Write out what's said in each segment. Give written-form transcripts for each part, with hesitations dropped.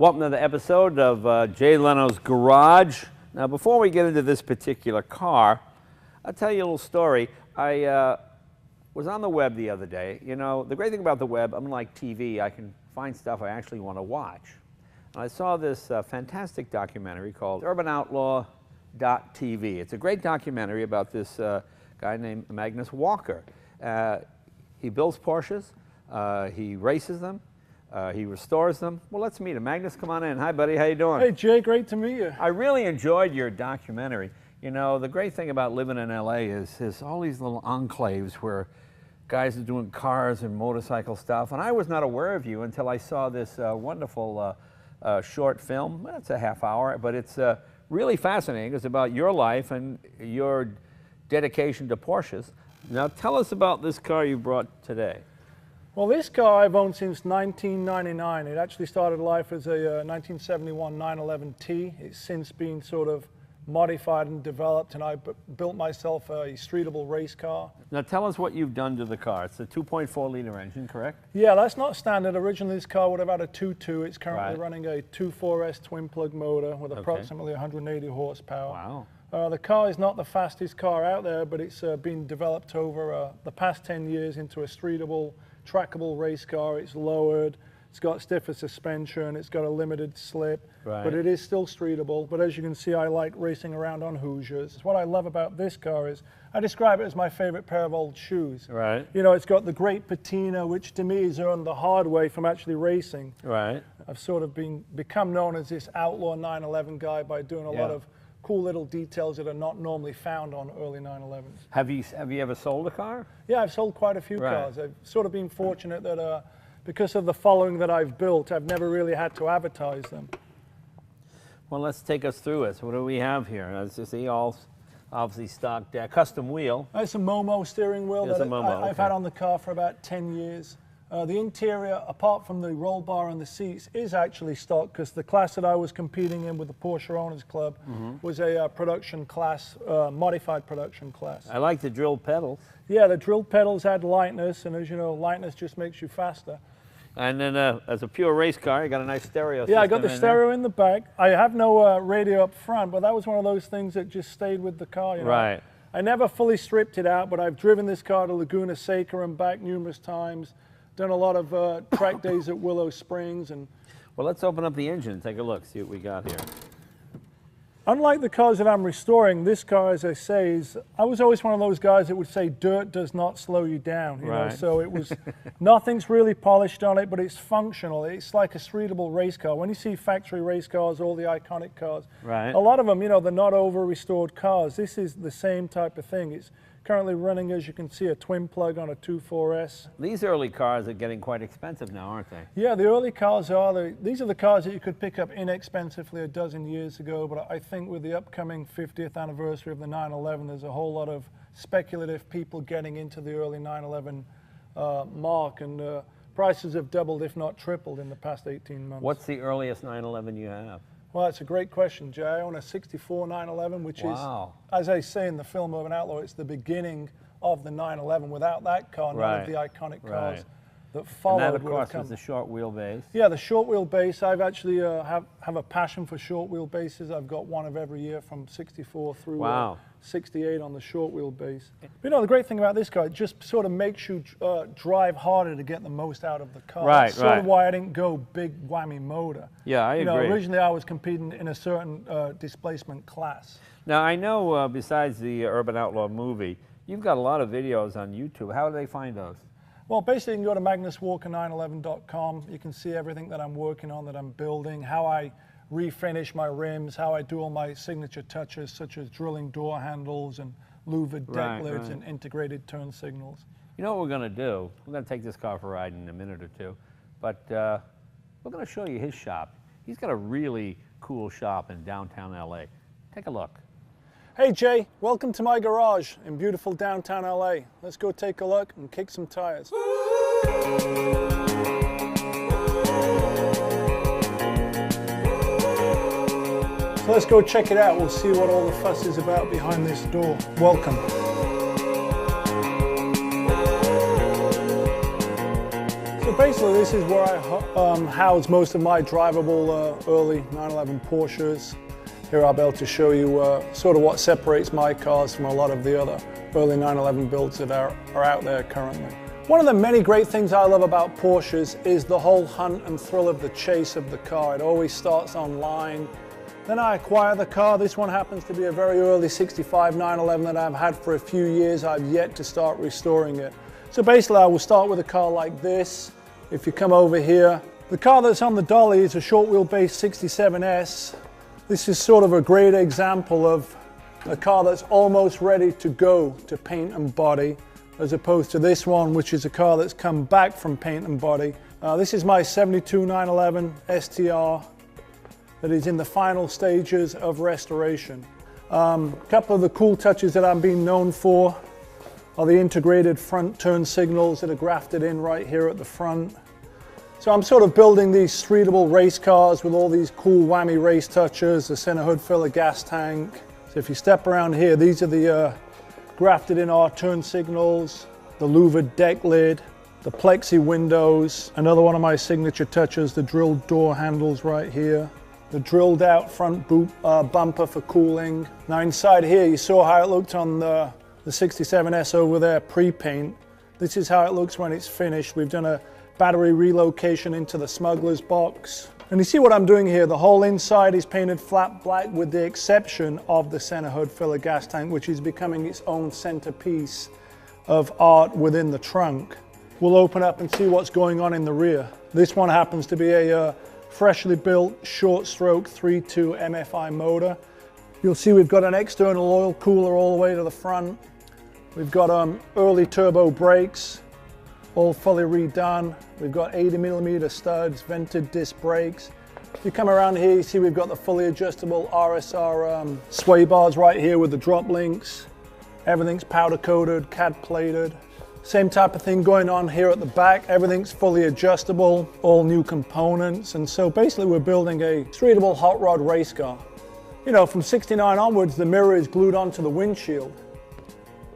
Welcome to the episode of Jay Leno's Garage. Now, before we get into this particular car, I'll tell you a little story. I was on the web the other day. You know, the great thing about the web, unlike TV, I can find stuff I actually want to watch. And I saw this fantastic documentary called UrbanOutlaw.tv. It's a great documentary about this guy named Magnus Walker. He builds Porsches, he races them, he restores them. Well, let's meet him. Magnus, come on in. Hi, buddy. How you doing? Hey, Jay. Great to meet you. I really enjoyed your documentary. You know, the great thing about living in L.A. is all these little enclaves where guys are doing cars and motorcycle stuff. And I was not aware of you until I saw this wonderful short film. It's a half hour, but it's really fascinating. It's about your life and your dedication to Porsches. Now, tell us about this car you brought today. Well, this car I've owned since 1999. It actually started life as a 1971 911T. It's since been sort of modified and developed, and I built myself a streetable race car. Now tell us what you've done to the car. It's a 2.4-liter engine, correct? Yeah, that's not standard. Originally this car would have had a 2.2. It's currently running a 2.4S twin-plug motor with approximately 180 horsepower. Wow. The car is not the fastest car out there, but it's been developed over the past 10 years into a streetable, trackable race car. It's lowered, it's got stiffer suspension, it's got a limited slip, but it is still streetable. But as you can see, I like racing around on Hoosiers. What I love about this car is, I describe it as my favorite pair of old shoes. Right. You know, it's got the great patina, which to me is earned the hard way from actually racing. Right. I've sort of become known as this outlaw 911 guy by doing a lot of cool little details that are not normally found on early 911s. Have you ever sold a car? Yeah, I've sold quite a few cars. I've sort of been fortunate that because of the following that I've built, I've never really had to advertise them. Well, let's take us through it. So what do we have here? As you see, all obviously stock custom wheel. It's a Momo steering wheel that I've had on the car for about 10 years. The interior, apart from the roll bar and the seats, is actually stock because the class that I was competing in with the Porsche Owners Club was a production class, modified production class. I like the drilled pedals. Yeah, the drilled pedals add lightness, and as you know, lightness just makes you faster. And then as a pure race car, you got a nice stereo system. Yeah, I got the stereo in the back. I have no radio up front, but that was one of those things that just stayed with the car. You know? Right. I never fully stripped it out, but I've driven this car to Laguna Seca and back numerous times. Done a lot of track days at Willow Springs. Well, let's open up the engine and take a look, see what we got here. Unlike the cars that I'm restoring, this car, as I say, I was always one of those guys that would say dirt does not slow you down. You know? So it was, nothing's really polished on it, but it's functional. It's like a streetable race car. When you see factory race cars, all the iconic cars, a lot of them, you know, they're not over-restored cars. This is the same type of thing. It's currently running, as you can see, a twin plug on a 2.4S. These early cars are getting quite expensive now, aren't they? Yeah, the early cars are. These are the cars that you could pick up inexpensively a dozen years ago, but I think with the upcoming 50th anniversary of the 911, there's a whole lot of speculative people getting into the early 911 mark, and prices have doubled, if not tripled, in the past 18 months. What's the earliest 911 you have? Well, it's a great question, Jay. I own a 64 911, which is, as I say in the film Urban Outlaw, it's the beginning of the 911. Without that car, none of the iconic cars that followed and that, of would have course, come. was the short wheelbase. Yeah, the short wheelbase. I've actually have a passion for short wheelbases. I've got one of every year from 64 through 68 on the short wheelbase. But you know, the great thing about this car, it just sort of makes you drive harder to get the most out of the car. That's sort of why I didn't go big whammy motor. Yeah, I agree. Originally I was competing in a certain displacement class. Now, I know besides the Urban Outlaw movie, you've got a lot of videos on YouTube. How do they find those? Well, basically, you can go to MagnusWalker911.com. You can see everything that I'm working on, that I'm building, how I refinish my rims, how I do all my signature touches, such as drilling door handles and louvered deck lids and integrated turn signals. You know what we're going to do? We're going to take this car for a ride in a minute or two, but we're going to show you his shop. He's got a really cool shop in downtown LA. Take a look. Hey Jay, welcome to my garage in beautiful downtown LA. Let's go take a look and kick some tires. So let's go check it out. We'll see what all the fuss is about behind this door. Welcome. So basically this is where I house most of my drivable early 911 Porsches. Here I'll be able to show you sort of what separates my cars from a lot of the other early 911 builds that are out there currently. One of the many great things I love about Porsches is the whole hunt and thrill of the chase of the car. It always starts online. Then I acquire the car. This one happens to be a very early 65 911 that I've had for a few years. I've yet to start restoring it. So basically I will start with a car like this. If you come over here, the car that's on the dolly is a short wheelbase 67S. This is sort of a great example of a car that's almost ready to go to paint and body, as opposed to this one, which is a car that's come back from paint and body. This is my 72 911 STR that is in the final stages of restoration. A couple of the cool touches that I'm being known for are the integrated front turn signals that are grafted in right here at the front. So I'm sort of building these streetable race cars with all these cool whammy race touches, the center hood filler gas tank. So if you step around here, these are the grafted in R turn signals, the louvered deck lid, the plexi windows, another one of my signature touches, the drilled door handles right here, the drilled out front bumper for cooling. Now inside here, you saw how it looked on the 67S over there pre-paint. This is how it looks when it's finished. We've done a battery relocation into the smuggler's box. And you see what I'm doing here, the whole inside is painted flat black with the exception of the center hood filler gas tank, which is becoming its own centerpiece of art within the trunk. We'll open up and see what's going on in the rear. This one happens to be a freshly built short stroke 3.2 MFI motor. You'll see we've got an external oil cooler all the way to the front. We've got early turbo brakes, all fully redone. We've got 80mm studs, vented disc brakes. If you come around here, you see we've got the fully adjustable RSR sway bars right here with the drop links. Everything's powder coated, CAD plated. Same type of thing going on here at the back. Everything's fully adjustable, all new components. And so basically we're building a streetable hot rod race car. You know, from 69 onwards, the mirror is glued onto the windshield.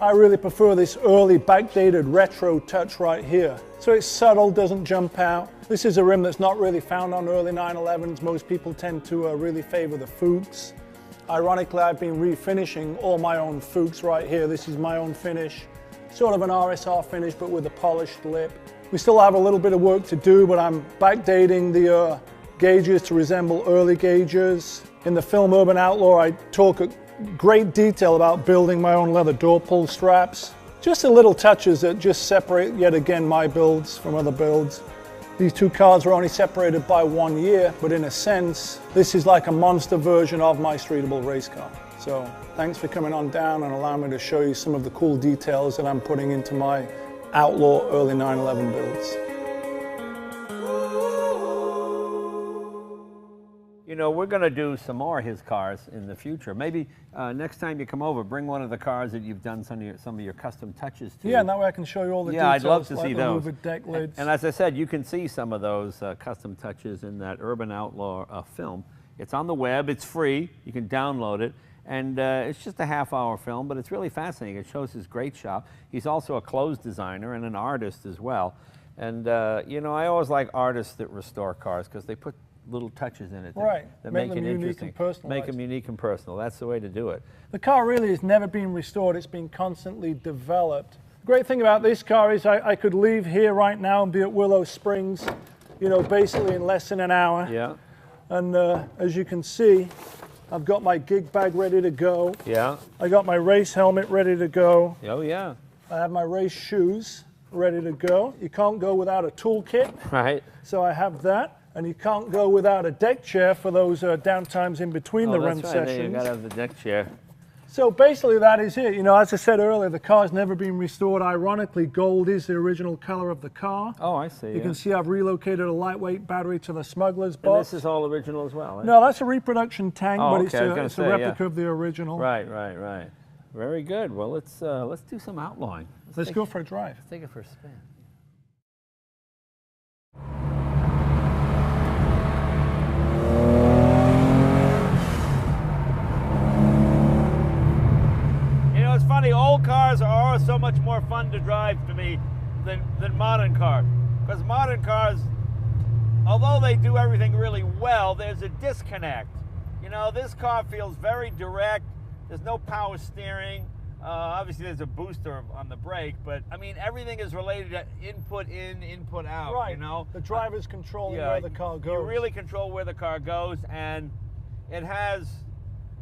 I really prefer this early backdated retro touch right here. So it's subtle, doesn't jump out. This is a rim that's not really found on early 911s. Most people tend to really favor the Fuchs. Ironically, I've been refinishing all my own Fuchs right here. This is my own finish. Sort of an RSR finish, but with a polished lip. We still have a little bit of work to do, but I'm backdating the gauges to resemble early gauges. In the film Urban Outlaw, I talk at great detail about building my own leather door pull straps. Just the little touches that just separate, yet again, my builds from other builds. These two cars are only separated by 1 year, but in a sense, this is like a monster version of my streetable race car. So thanks for coming on down and allowing me to show you some of the cool details that I'm putting into my Outlaw early 911 builds. You know, we're going to do some more of his cars in the future. Maybe next time you come over, bring one of the cars that you've done some of your custom touches to. Yeah, and that way I can show you all the details. Yeah, I'd love to like see the those. louvered deck lids. And as I said, you can see some of those custom touches in that Urban Outlaw film. It's on the web, it's free, you can download it. And it's just a half-hour film, but it's really fascinating. It shows his great shop. He's also a clothes designer and an artist as well. And you know, I always like artists that restore cars because they put little touches in it that make it interesting. Make them unique and personal. That's the way to do it. The car really has never been restored. It's been constantly developed. The great thing about this car is I could leave here right now and be at Willow Springs, you know, basically in less than an hour. Yeah. And as you can see, I've got my gig bag ready to go. Yeah. I got my race helmet ready to go. Oh, yeah. I have my race shoes ready to go. You can't go without a toolkit. Right. So I have that. And you can't go without a deck chair for those downtimes in between the run sessions. You got to have the deck chair. So basically that is it. You know, as I said earlier, the car's never been restored. Ironically, gold is the original color of the car. Oh, I see. You can see I've relocated a lightweight battery to the smuggler's box. And this is all original as well, eh? No, that's a reproduction tank, but it's a replica of the original. Right, right, right. Very good. Well, let's do some outlawing. Let's go for a drive. Let's take it for a spin. It's funny, old cars are always so much more fun to drive to me than modern cars. Because modern cars, although they do everything really well, there's a disconnect. You know, this car feels very direct. There's no power steering. Obviously, there's a booster on the brake, but I mean, everything is related to input in, input out. Right. You know, the driver's controlling where the car goes. You really control where the car goes, and it has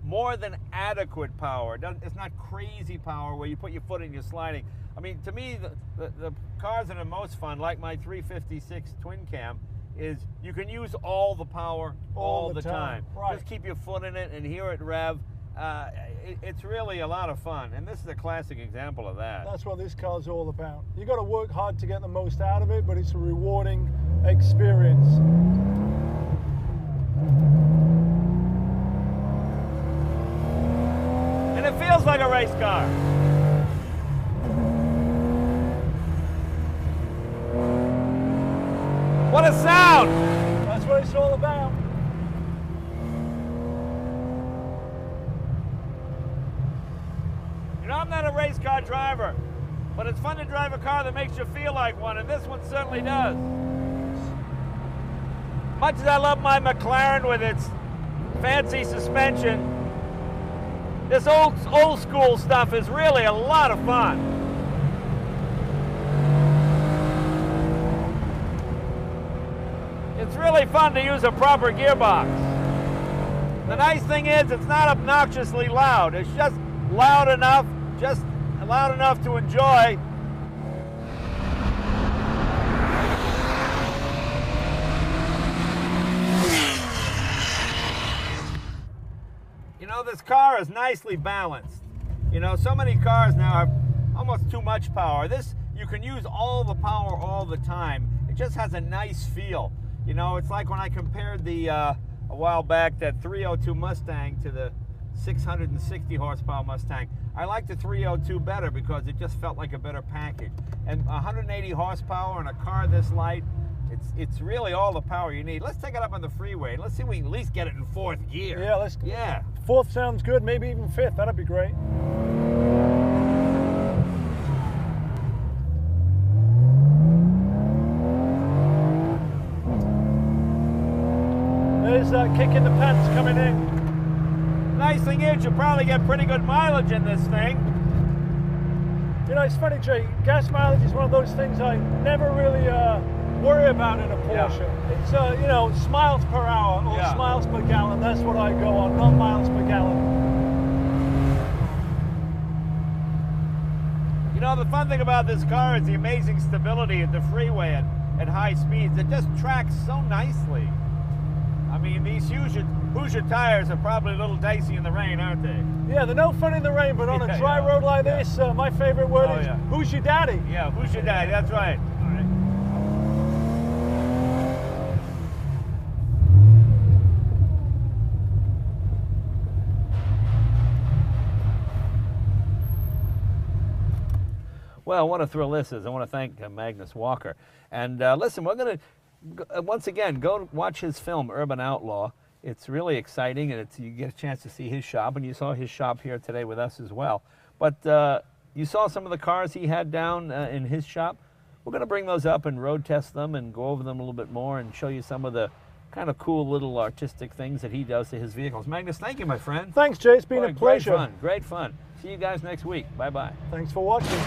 more than adequate power. It's not crazy power where you put your foot in, you're sliding. I mean, to me, the cars that are most fun, like my 356 twin cam, is you can use all the power all the time. Right. Just keep your foot in it and hear it rev. It's really a lot of fun, and this is a classic example of that. That's what this car's all about. You got to work hard to get the most out of it, but it's a rewarding experience. And it feels like a race car. What a sound! That's what it's all about. You know, I'm not a race car driver, but it's fun to drive a car that makes you feel like one, and this one certainly does. Much as I love my McLaren with its fancy suspension, this old school stuff is really a lot of fun. It's really fun to use a proper gearbox. The nice thing is it's not obnoxiously loud. It's just loud enough to enjoy. You know, this car is nicely balanced. You know, so many cars now have almost too much power. This, you can use all the power all the time. It just has a nice feel. You know, it's like when I compared a while back, that 302 Mustang to the 660 horsepower Mustang. I like the 302 better because it just felt like a better package. And 180 horsepower in a car this light, it's really all the power you need. Let's take it up on the freeway and let's see if we can at least get it in fourth gear. Yeah, let's. Yeah. Fourth sounds good, maybe even fifth. That'd be great. There's that kick in the pants coming in. Nice thing is, you'll probably get pretty good mileage in this thing. You know, it's funny, Jay. Gas mileage is one of those things I never really worry about in a Porsche. Yeah. It's you know, it's miles per hour or miles per gallon. That's what I go on, not miles per gallon. You know, the fun thing about this car is the amazing stability at the freeway at high speeds. It just tracks so nicely. I mean, these Hoosier tires are probably a little dicey in the rain, aren't they? Yeah, they're no fun in the rain, but on a dry road like this, my favorite word is, who's your daddy? Yeah, who's your daddy? That's right. All right. Well, what a thrill this is. I want to thank Magnus Walker. And listen, we're going to, once again, go watch his film, Urban Outlaw. It's really exciting, and you get a chance to see his shop, and you saw his shop here today with us as well. But you saw some of the cars he had down in his shop. We're going to bring those up and road test them and go over them a little bit more and show you some of the kind of cool little artistic things that he does to his vehicles. Magnus, thank you, my friend. Thanks, Jay. It's been a pleasure. Great fun. Great fun. See you guys next week. Bye-bye. Thanks for watching.